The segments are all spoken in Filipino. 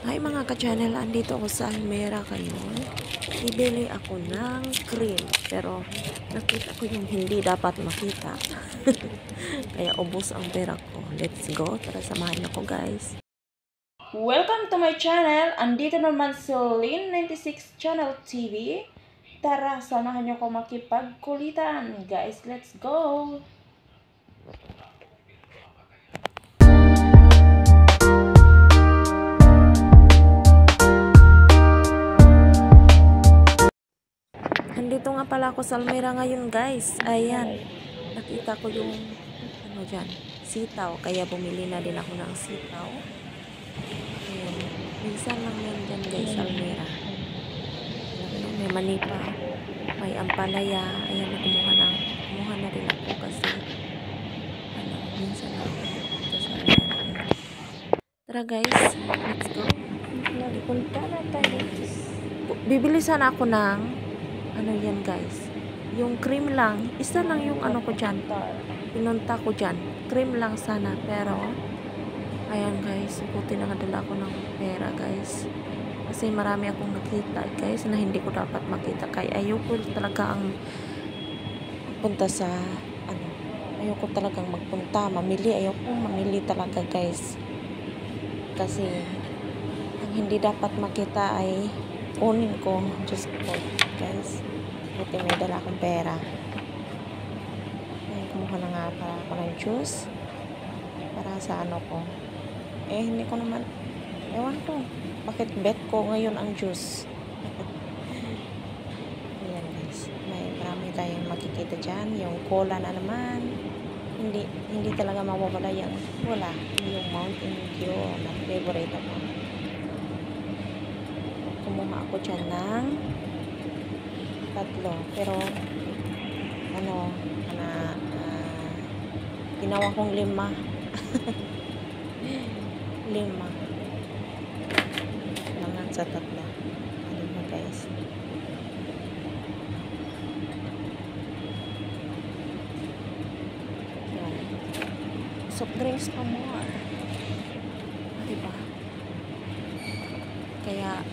Hi mga ka-channel, andito ako sa Almera ngayon. Ibili ako ng cream, pero nakita ko yung hindi dapat makita. Kaya ubos ang pera ko. Let's go, tara samahan niyo ko guys. Welcome to my channel. Andito naman si Lin96 Channel TV. Tara, samahan niyo ko makipagkulitan. Guys, let's go! Andito nga pala ako sa Almera ngayon guys. Ayan, nakita ko yung sitaw. Kaya bumili na din ako ng sitaw. Ayan, minsan lang yan dyan guys sa Almera. May manipa, may ampalaya. Ayan, kumuha na din ako kasi minsan lang dito sa Almera. Tara guys, let's go. Punta na tayo. Bibili sana ako ng yan guys, yung cream lang, isa lang yung ko dyan, pinunta ko dyan, cream lang sana, pero ayan guys, buti nakadala ko ng pera guys, kasi marami akong nakita guys na hindi ko dapat makita, kaya ayoko talaga ang punta sa ayoko talagang magpunta, ayoko mamili talaga guys, kasi ang hindi dapat makita ay kunin ko, just ko guys. Buti may dala akong pera. Ay, kumuha na nga para ako ng juice para sa ko. Hindi ko naman ewan ko bakit bet ko ngayon ang juice. Ayan guys, may marami tayong makikita dyan. Yung cola na naman, hindi talaga mawawala yung cola, yung Mountain Dew na favorite ako. Kumuha ako dyan ng tatlo, pero ginawa kong 5 5 langan sa tatlo, 5 guys. Soft drinks pa mo diba, kaya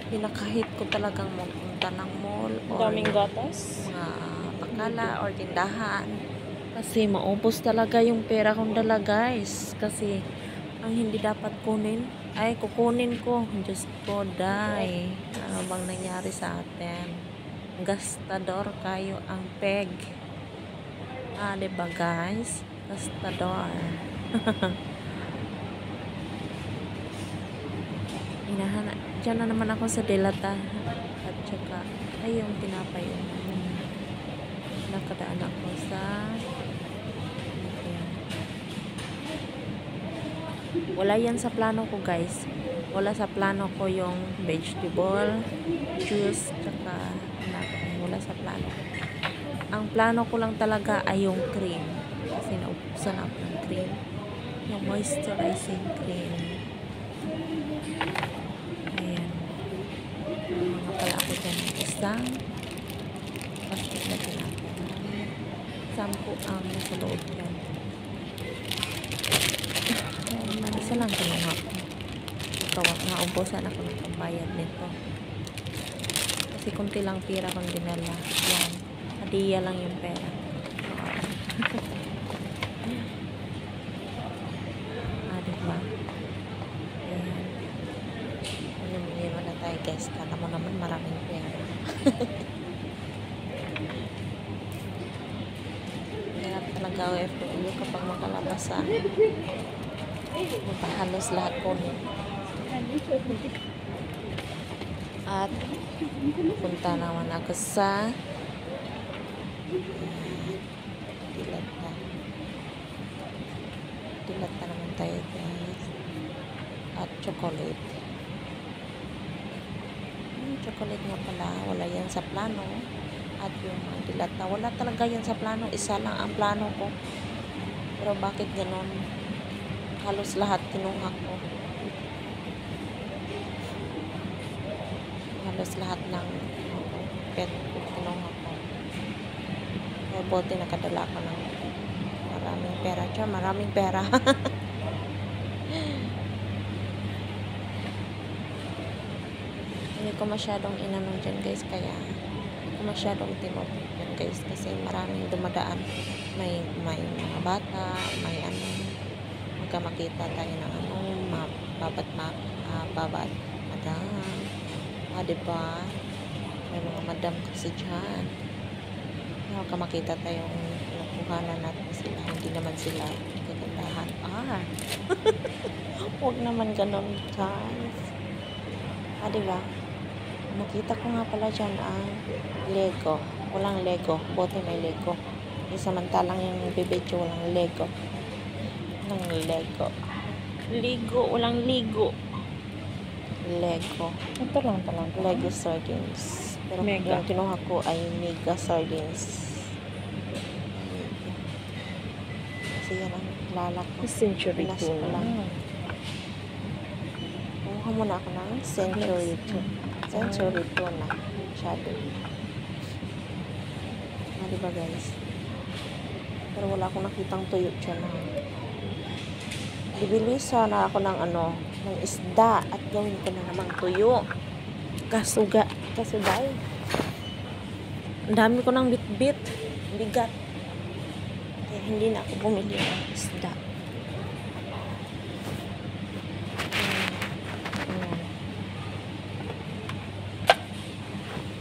pinakahit ko talagang magpunta ng mall or Daming gatas, mga bakala or tindahan kasi maubos talaga yung pera kong dala guys, kasi ang hindi dapat kunin ay kukunin ko. Diyos ko, day, ano bang nangyari sa atin? Gastador kayo ang peg, diba guys, gastador. Diyan na naman ako sa Delata at saka ay yung tinapay yung nakadaan ako sa wala yan sa plano ko guys, wala sa plano ko yung vegetable juice saka wala sa plano. Ang plano ko lang talaga ay yung cream, kasi naubusan ako ng cream, yung moisturizing cream. Pala ako dyan ng isang plastic na tinapay. 10 ang nasa loob yan. Isa lang kinuha ko. Naubusan ako ng pambayad nito. Kasi kunti lang pira kong dinala. Yan. Hadiya lang yung pera. Diba? Ayan na tayo guys, kala mo naman maraming pera. Hirap talaga OFW kapag makalabas sa halos lahat ko at punta naman ako sa Dilata naman tayo guys, at chocolate nga pala, wala yan sa plano. At yung dilata, wala talaga yan sa plano, isa lang ang plano ko, pero bakit ganon, halos lahat kinuha ko, halos lahat ng pet ko kinuha ko, kaya buti nakadala ko ng maraming pera. Hindi ko masyadong inanong dyan guys, kaya hindi ko masyadong tinupok dyan guys, kasi maraming dumadaan. May mga bata, may ano, magka makita tayo ng ano, babat madam. Diba? May mga madam kasi dyan. Magka makita tayong kuhanan natin sila, hindi naman sila kagandahan. Huwag naman ganon guys. Diba? Nakita ko nga pala dyan ang Lego. Walang Lego. Bote may Lego. Samantalang yung bibidyo walang Lego. Walang Lego. Ligo. Walang ligo. Lego. Ito lang. Lego sardines. Pero Mega. yung kinuha ko ay mega sardines. Kasi yan ang lalak ko. Century Pinas tuna. ko lang. Kumuha muna ako ng century tuna. Shadow. Diba guys? Pero wala akong nakitang tuyo dyan. Bibili sana ako ng ng isda at gawin ko na namang tuyo. Kasugay. Ang dami ko ng bit-bit. Bigat. Kaya hindi na ako bumili ng isda.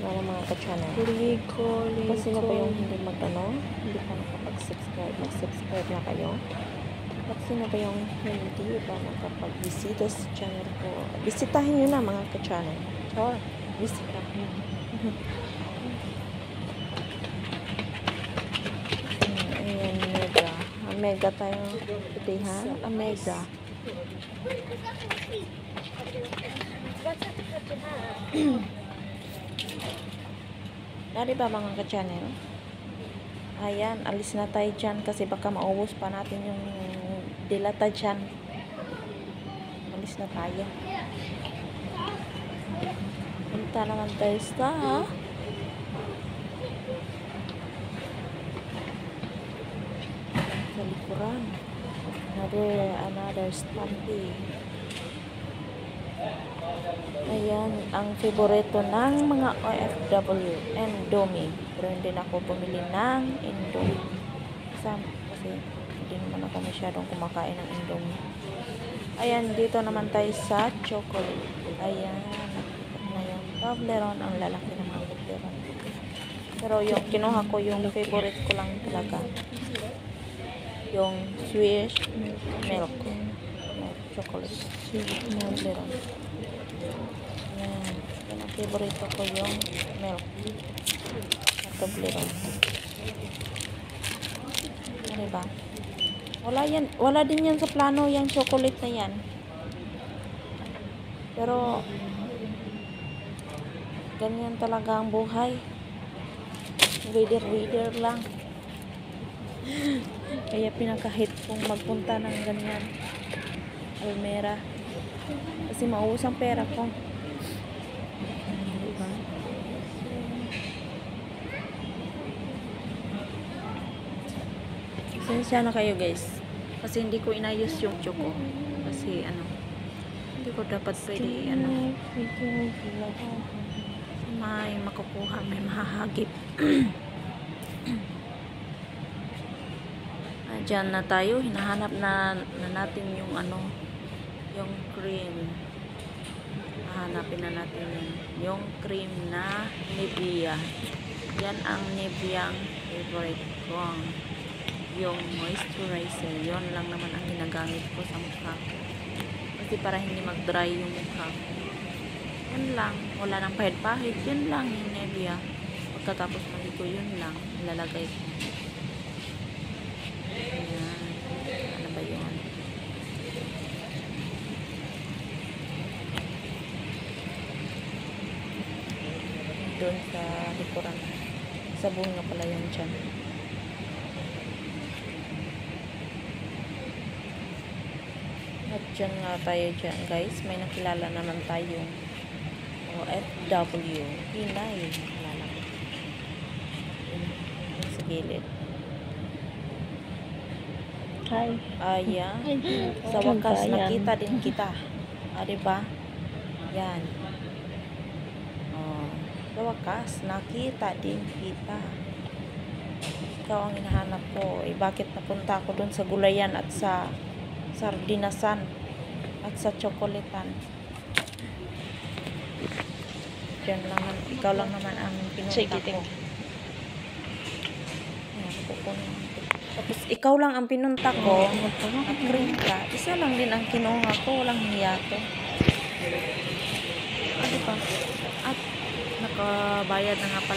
Wala mga ka-channel. Ligo. Kung sino ba yung hindi hindi pa nakapag-subscribe, mag-subscribe na kayo. At sino ba yung hindi pa nakapag-bisita sa channel ko, bisitahin nyo na mga ka-channel. Bisitahin. Ayan, mega. Mega tayo today, ha? Mega. Diba mga ka-channel? Ayan, alis na tayo dyan kasi baka maubos pa natin yung dilata dyan. Alis na tayo. Punta naman tayo sa likuran. Another stampy. Ayan, ang favorito ng mga OFW, Indomie. Pero hindi na ako bumili ng Indomie. Kasi hindi naman ako masyadong kumakain ng Indomie. Ayan, dito naman tayo sa chocolate. Ayan, na yung Toblerone, ang lalaki ng mga Toblerone. Pero yung kinuha ko, yung favorite ko lang talaga, yung Swiss milk chocolate. Toblerone. Ayan, yan ang favorite ko, yung milk Toblerone. Diba? Wala din yan sa plano, yung chocolate na yan. Pero ganyan talaga ang buhay. Reader lang. Kaya pinakahit kong magpunta ng ganyan Almera kasi maubos ang pera ko. Diba? Pasensya na kayo guys kasi hindi ko inayos yung choco kasi hindi ko dapat pwede may makukuha, may mahahagip. Diyan na tayo, hinahanap na natin yung yung cream. Hahanapin na natin yung cream na Nivea. Yan ang Nivea favorite ko. Yung moisturizer, yon lang naman ang ginagamit ko sa mukha ko. Kasi para hindi mag-dry yung mukha ko. Yan lang, wala nang pahid-pahid. Yan lang yung Nivea. Pagkatapos maligo, yun lang ilalagay ko. Ayan. Ano ba yun? Doon sa likuran. Sabon nga pala yan dyan. At dyan nga tayo dyan guys. May nakilala naman tayong OFW. Pinay. Nakilala ko. Sa gilid. Hi. Ayan. Sa wakas nakita din kita. Diba? Yan. Oh, sa wakas, nakita din kita. Ikaw ang hinahanap ko. Eh, bakit napunta ako dun sa gulayan at sa sardinasan at sa tsokoletan? Diyan lang, ikaw lang naman ang pinunta Sige, ko. Ayan, kukunin ko. Tapos ikaw lang ang pinunta ko. Nag-cream ka. Isa lang din ang kinuha ko. Walang hiya to. Ano pa? At nakabayad na nga pala.